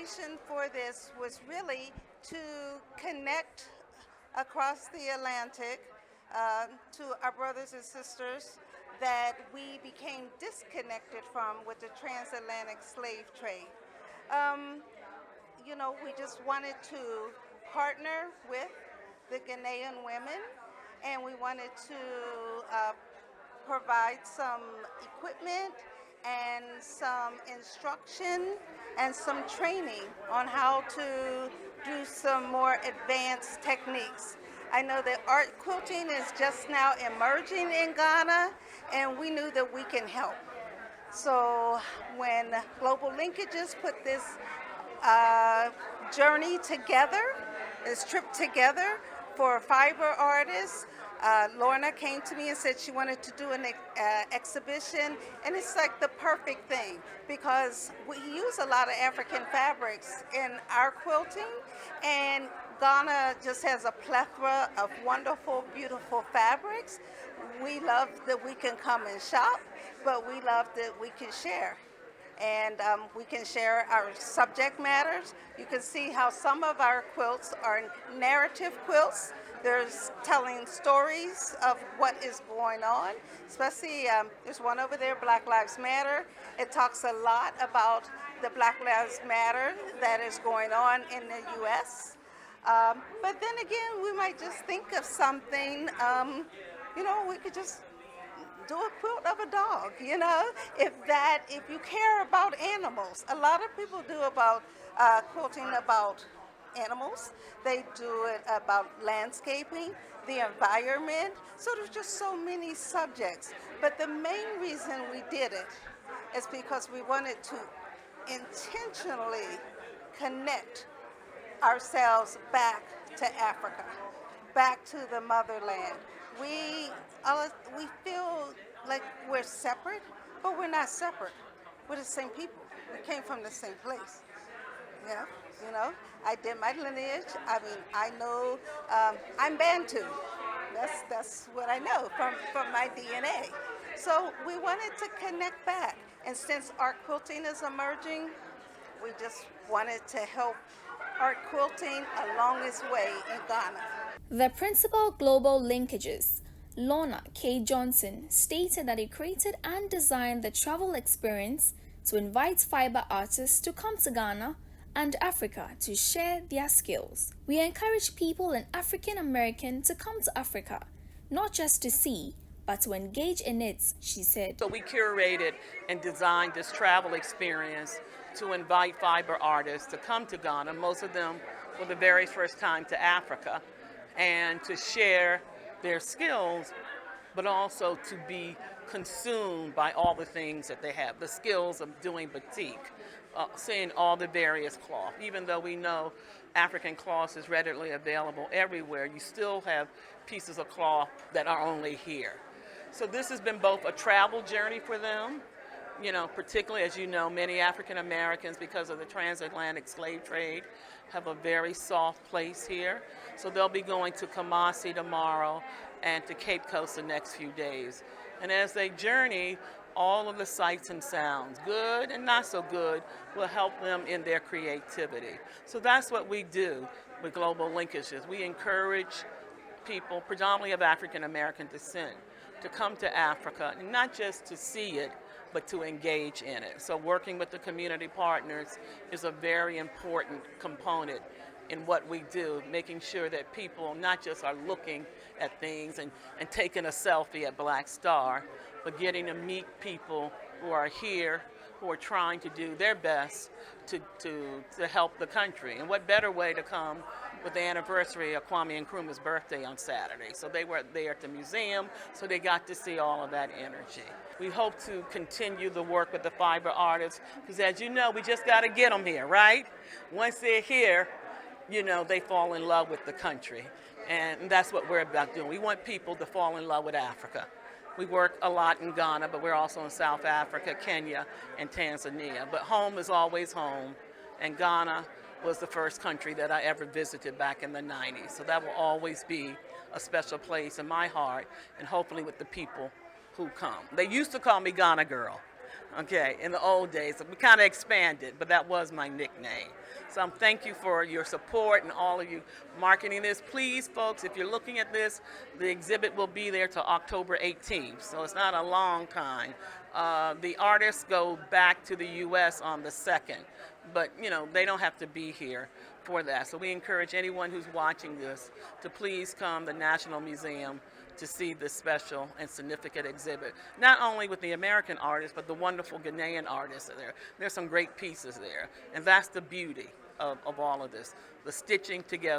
inspiration for this was really to connect across the Atlantic to our brothers and sisters that we became disconnected from with the transatlantic slave trade. Um, we just wanted to partner with the Ghanaian women, and we wanted to provide some equipment and some instruction and some training on how to do some more advanced techniques. I know that art quilting is just now emerging in Ghana, and we knew that we can help. So when Global Linkages put this uh, journey together, this trip together for fiber artists, Lorna came to me and said she wanted to do an exhibition, and it's like the perfect thing because we use a lot of African fabrics in our quilting, and Ghana just has a plethora of wonderful, beautiful fabrics. We love that we can come and shop, but we love that we can share. And we can share our subject matters. You can see how some of our quilts are narrative quilts. There's telling stories of what is going on, especially there's one over there, Black Lives Matter. It talks a lot about the Black Lives Matter that is going on in the U.S. But then again, we might just think of something, we could just do a quilt of a dog, if you care about animals. A lot of people do about quilting about animals. They do it about landscaping, the environment. So there's just so many subjects. But the main reason we did it is because we wanted to intentionally connect ourselves back to Africa, back to the motherland. We feel like we're separate, but we're not separate. We're the same people. We came from the same place. Yeah, I did my lineage. I know I'm Bantu. That's what I know from my DNA. So we wanted to connect back, and since art quilting is emerging, we just wanted to help art quilting along its way in Ghana. The principal Global Linkages, Lorna K. Johnson, stated that he created and designed the travel experience to invite fiber artists to come to Ghana and Africa to share their skills. We encourage people in African American to come to Africa, not just to see, but to engage in it, she said. So we curated and designed this travel experience to invite fiber artists to come to Ghana, most of them for the very first time to Africa, and to share their skills, but also to be consumed by all the things that they have, the skills of doing batik, seeing all the various cloth. Even though we know African cloth is readily available everywhere, you still have pieces of cloth that are only here. So this has been both a travel journey for them, particularly as you know, many African Americans, because of the transatlantic slave trade, have a very soft place here. So they'll be going to Kumasi tomorrow and to Cape Coast the next few days. And as they journey, all of the sights and sounds, good and not so good, will help them in their creativity. So that's what we do with Global Linkages. We encourage people, predominantly of African American descent, to come to Africa, and not just to see it, but to engage in it. So working with the community partners is a very important component in what we do, making sure that people not just are looking at things and taking a selfie at Black Star, but getting to meet people who are here, who are trying to do their best to help the country. And what better way to come with the anniversary of Kwame Nkrumah's birthday on Saturday. So they were there at the museum, so they got to see all of that energy. We hope to continue the work with the fiber artists, because as you know, we just got to get them here, right? Once they're here, they fall in love with the country. And that's what we're about doing. We want people to fall in love with Africa. We work a lot in Ghana, but we're also in South Africa, Kenya, and Tanzania. But home is always home, and Ghana was the first country that I ever visited back in the 90s. So that will always be a special place in my heart, and hopefully with the people who come. They used to call me Ghana Girl, Okay, in the old days. We kind of expanded, but that was my nickname. So thank you for your support and all of you marketing this. Please, folks, if you're looking at this, the exhibit will be there till October 18th, so it's not a long time. The artists go back to the U.S. on the 2nd, but they don't have to be here for that. So we encourage anyone who's watching this to please come to the National Museum to see this special and significant exhibit. Not only with the American artists, but the wonderful Ghanaian artists are there. There's some great pieces there. And that's the beauty of all of this, the stitching together.